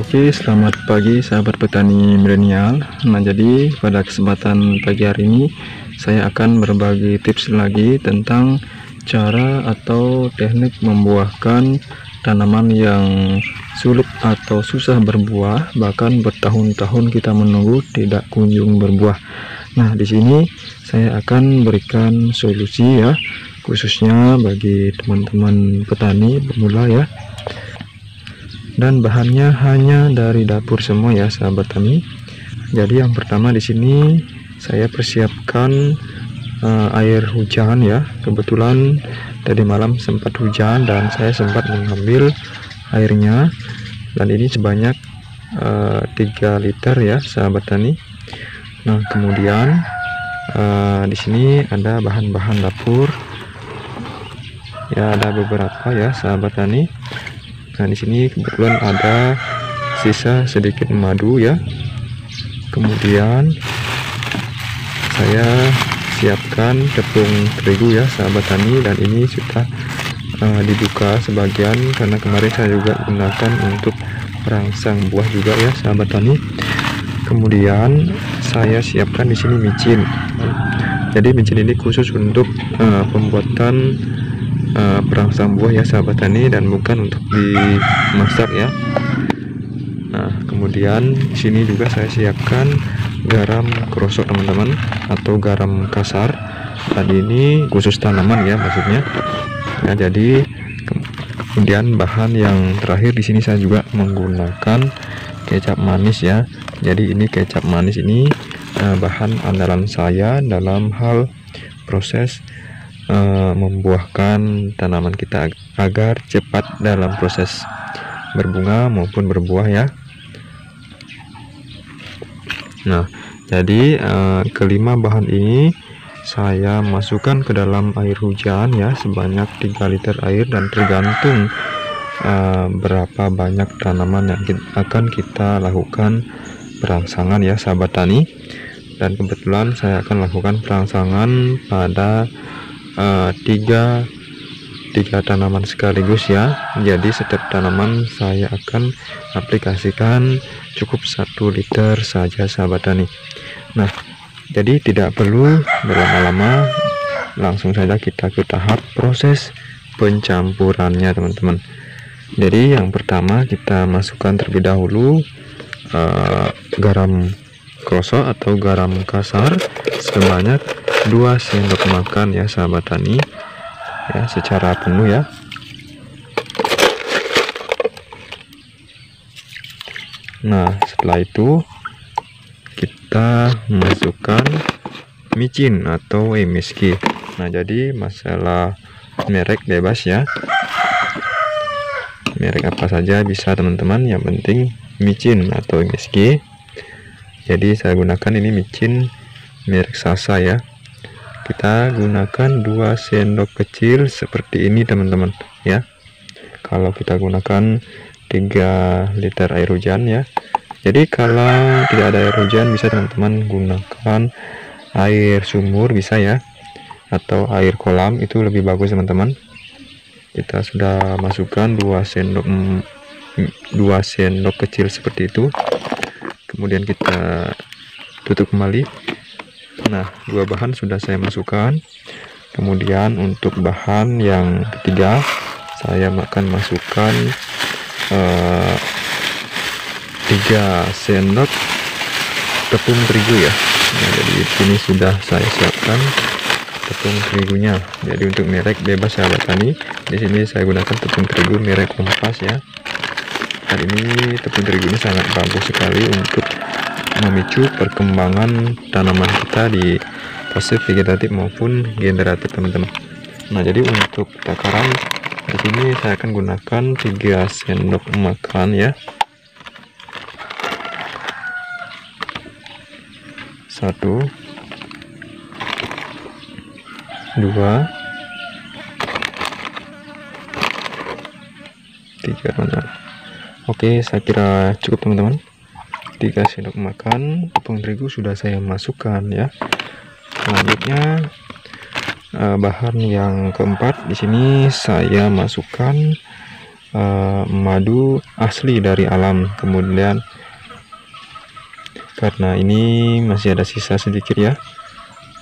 Oke, selamat pagi sahabat petani milenial. Nah, jadi pada kesempatan pagi hari ini saya akan berbagi tips lagi tentang cara atau teknik membuahkan tanaman yang sulit atau susah berbuah, bahkan bertahun-tahun kita menunggu tidak kunjung berbuah. Nah, di sini saya akan berikan solusi ya, khususnya bagi teman-teman petani pemula ya. Dan bahannya hanya dari dapur semua ya sahabat tani. Jadi yang pertama di sini saya persiapkan air hujan ya. Kebetulan tadi malam sempat hujan dan saya sempat mengambil airnya, dan ini sebanyak 3 liter ya sahabat tani. Nah, kemudian di sini ada bahan-bahan dapur ya, ada beberapa ya sahabat tani. Nah, di sini kebetulan ada sisa sedikit madu ya. Kemudian saya siapkan tepung terigu ya sahabat tani, dan ini sudah dibuka sebagian karena kemarin saya juga gunakan untuk perangsang buah juga ya sahabat tani. Kemudian saya siapkan di sini micin. Jadi micin ini khusus untuk pembuatan perangsang buah ya sahabat tani, dan bukan untuk dimasak ya. Nah, kemudian di sini juga saya siapkan garam krosok teman-teman, atau garam kasar, dan ini khusus tanaman ya maksudnya ya. Jadi kemudian bahan yang terakhir di sini saya juga menggunakan kecap manis ya. Jadi ini kecap manis ini bahan andalan saya dalam hal proses membuahkan tanaman kita agar cepat dalam proses berbunga maupun berbuah ya. Nah, jadi kelima bahan ini saya masukkan ke dalam air hujan ya, sebanyak 3 liter air, dan tergantung berapa banyak tanaman yang akan kita lakukan perangsangan ya sahabat tani. Dan kebetulan saya akan lakukan perangsangan pada tiga tanaman sekaligus ya. Jadi setiap tanaman saya akan aplikasikan cukup 1 liter saja sahabat tani. Nah, jadi tidak perlu berlama-lama, langsung saja kita ke tahap proses pencampurannya teman-teman. Jadi yang pertama kita masukkan terlebih dahulu garam krosok atau garam kasar sebanyak 2 sendok makan ya sahabat tani ya, secara penuh ya. Nah, setelah itu kita masukkan micin atau MSG. Nah, jadi masalah merek bebas ya, merek apa saja bisa teman-teman, yang penting micin atau MSG. Jadi saya gunakan ini micin merek Sasa ya. Kita gunakan 2 sendok kecil seperti ini teman-teman ya. Kalau kita gunakan 3 liter air hujan ya. Jadi kalau tidak ada air hujan bisa teman-teman gunakan air sumur bisa ya, atau air kolam, itu lebih bagus teman-teman. Kita sudah masukkan 2 sendok kecil seperti itu. Kemudian kita tutup kembali. Nah, 2 bahan sudah saya masukkan. Kemudian untuk bahan yang ketiga saya akan masukkan 3 sendok tepung terigu ya. Nah, jadi ini sudah saya siapkan tepung terigunya. Jadi untuk merek bebas sahabat tani. Di sini saya gunakan tepung terigu merek Kompas ya. Dan ini tepung terigu ini sangat bagus sekali untuk memicu perkembangan tanaman kita di fase vegetatif maupun generatif teman-teman. Nah, jadi untuk takaran di sini saya akan gunakan 3 sendok makan ya. 1 2 3. Oke, saya kira cukup teman-teman. 3 sendok makan tepung terigu sudah saya masukkan ya. Selanjutnya bahan yang keempat di sini saya masukkan madu asli dari alam. Kemudian karena ini masih ada sisa sedikit ya,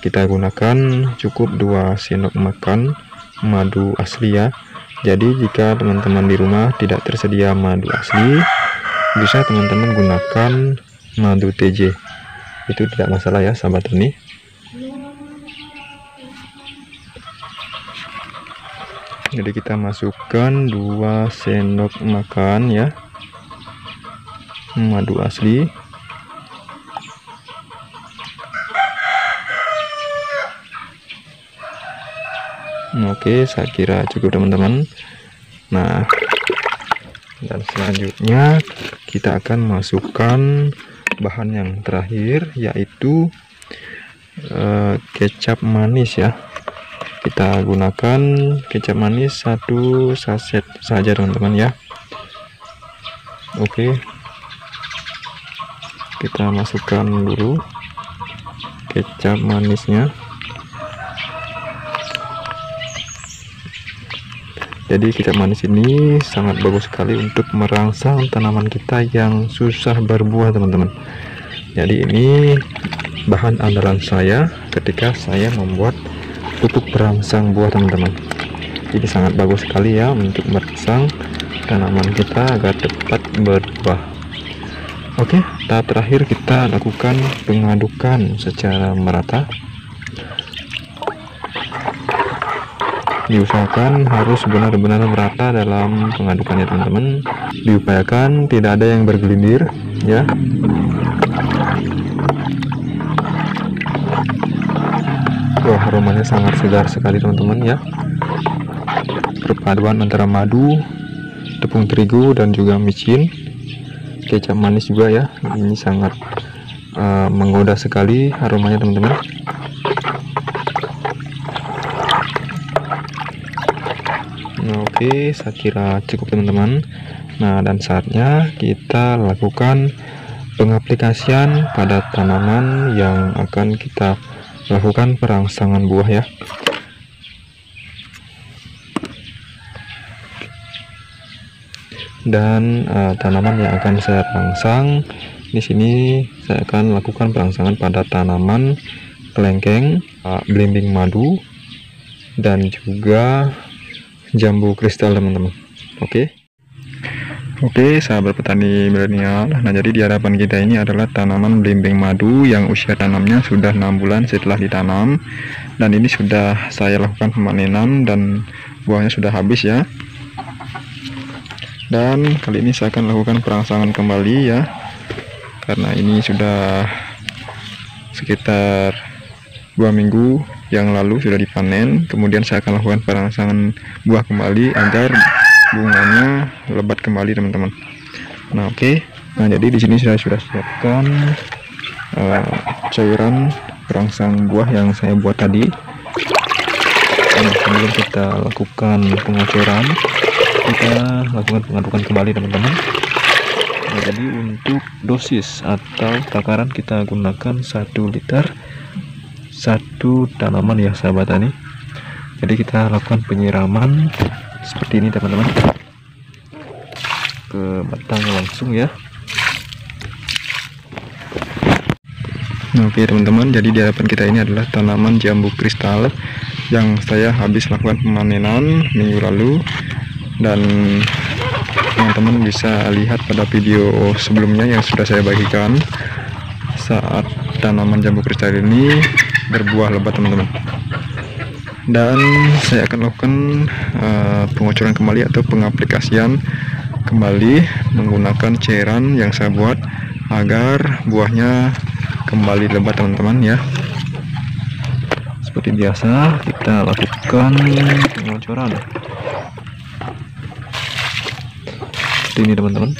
kita gunakan cukup 2 sendok makan madu asli ya. Jadi jika teman-teman di rumah tidak tersedia madu asli, bisa teman-teman gunakan madu TJ, itu tidak masalah ya sahabat tani. Jadi kita masukkan 2 sendok makan ya madu asli. Oke, saya kira cukup teman-teman. Nah, dan selanjutnya kita akan masukkan bahan yang terakhir, yaitu kecap manis ya. Kita gunakan kecap manis 1 saset saja teman-teman ya. Oke, kita masukkan dulu kecap manisnya. Jadi kecap manis ini sangat bagus sekali untuk merangsang tanaman kita yang susah berbuah teman-teman. Jadi ini bahan andalan saya ketika saya membuat pupuk perangsang buah teman-teman. Ini sangat bagus sekali ya untuk merangsang tanaman kita agar cepat berbuah. Oke, tahap terakhir kita lakukan pengadukan secara merata. Diusahakan harus benar-benar merata dalam pengadukannya teman-teman. Diupayakan tidak ada yang bergelindir ya. Wah, aromanya sangat segar sekali teman-teman ya. Perpaduan antara madu, tepung terigu dan juga micin, kecap manis juga ya. Ini sangat menggoda sekali aromanya teman-teman. Oke, saya kira cukup teman-teman. Nah, dan saatnya kita lakukan pengaplikasian pada tanaman yang akan kita lakukan perangsangan buah ya. Dan tanaman yang akan saya rangsang di sini, saya akan lakukan perangsangan pada tanaman kelengkeng, belimbing madu, dan juga jambu kristal teman-teman. Oke, sahabat petani milenial. Nah, jadi di hadapan kita ini adalah tanaman belimbing madu yang usia tanamnya sudah 6 bulan setelah ditanam, dan ini sudah saya lakukan pemanenan dan buahnya sudah habis ya. Dan kali ini saya akan lakukan perangsangan kembali ya, karena ini sudah sekitar 2 minggu yang lalu sudah dipanen. Kemudian saya akan lakukan perangsangan buah kembali agar bunganya lebat kembali teman-teman. Nah, oke. Nah, jadi di sini saya sudah siapkan cairan perangsang buah yang saya buat tadi. Nah, sebelum kita lakukan pengocoran, kita lakukan pengadukan kembali teman-teman. Nah, jadi untuk dosis atau takaran kita gunakan 1 liter 1 tanaman ya sahabat tani. Jadi kita lakukan penyiraman seperti ini teman-teman, ke batang langsung ya. Nah, oke teman-teman, jadi di hadapan kita ini adalah tanaman jambu kristal yang saya habis lakukan pemanenan minggu lalu, dan teman-teman bisa lihat pada video sebelumnya yang sudah saya bagikan saat tanaman jambu kristal ini berbuah lebat teman-teman. Dan saya akan lakukan pengocoran kembali atau pengaplikasian kembali menggunakan cairan yang saya buat agar buahnya kembali lebat teman-teman ya. Seperti biasa kita lakukan pengocoran seperti ini teman-teman.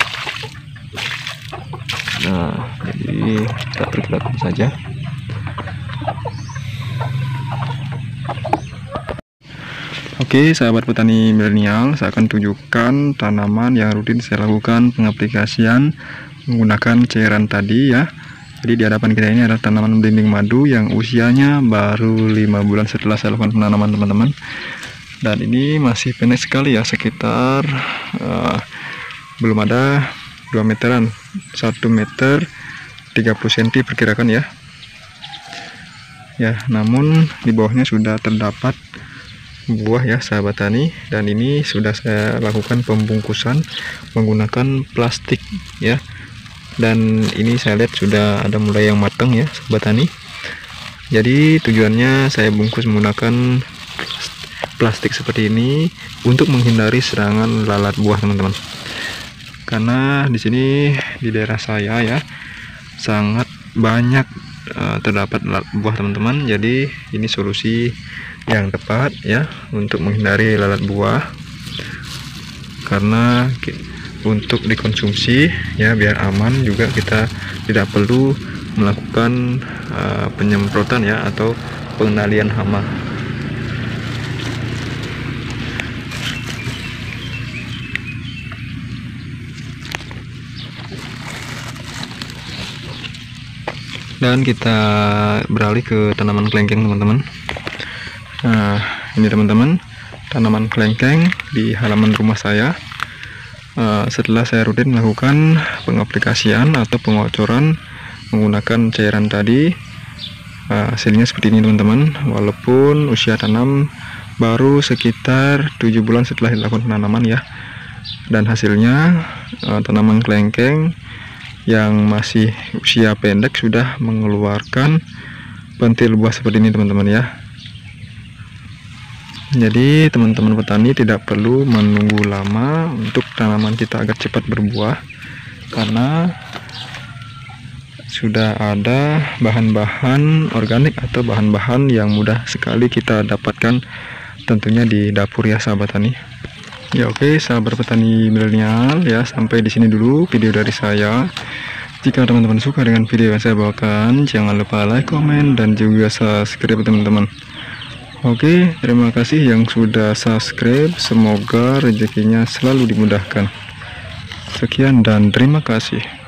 Nah, jadi kita perkirakan saja. Oke, sahabat petani milenial, saya akan tunjukkan tanaman yang rutin saya lakukan pengaplikasian menggunakan cairan tadi ya. Jadi di hadapan kita ini adalah tanaman belimbing madu yang usianya baru 5 bulan setelah saya lakukan penanaman teman-teman. Dan ini masih pendek sekali ya, sekitar belum ada 2 meteran, 1 meter 30 cm perkirakan ya. Ya, namun di bawahnya sudah terdapat buah ya sahabat tani, dan ini sudah saya lakukan pembungkusan menggunakan plastik ya. Dan ini saya lihat sudah ada mulai yang matang ya sahabat tani. Jadi tujuannya saya bungkus menggunakan plastik seperti ini untuk menghindari serangan lalat buah teman-teman. Karena di sini di daerah saya ya sangat banyak terdapat lalat buah teman-teman. Jadi ini solusi yang tepat ya untuk menghindari lalat buah, karena untuk dikonsumsi ya biar aman juga, kita tidak perlu melakukan penyemprotan ya atau pengendalian hama. Dan kita beralih ke tanaman kelengkeng teman-teman. Nah, ini teman-teman, tanaman kelengkeng di halaman rumah saya. Setelah saya rutin melakukan pengaplikasian atau pengocoran menggunakan cairan tadi, hasilnya seperti ini teman-teman. Walaupun usia tanam baru sekitar 7 bulan setelah dilakukan penanaman ya, dan hasilnya tanaman kelengkeng yang masih usia pendek sudah mengeluarkan pentil buah seperti ini teman-teman ya. Jadi teman-teman petani tidak perlu menunggu lama untuk tanaman kita agar cepat berbuah, karena sudah ada bahan-bahan organik atau bahan-bahan yang mudah sekali kita dapatkan tentunya di dapur ya sahabat tani. Ya oke, sahabat petani milenial ya, sampai di sini dulu video dari saya. Jika teman-teman suka dengan video yang saya bawakan, jangan lupa like, komen, dan juga subscribe teman-teman. Oke, terima kasih yang sudah subscribe. Semoga rezekinya selalu dimudahkan. Sekian dan terima kasih.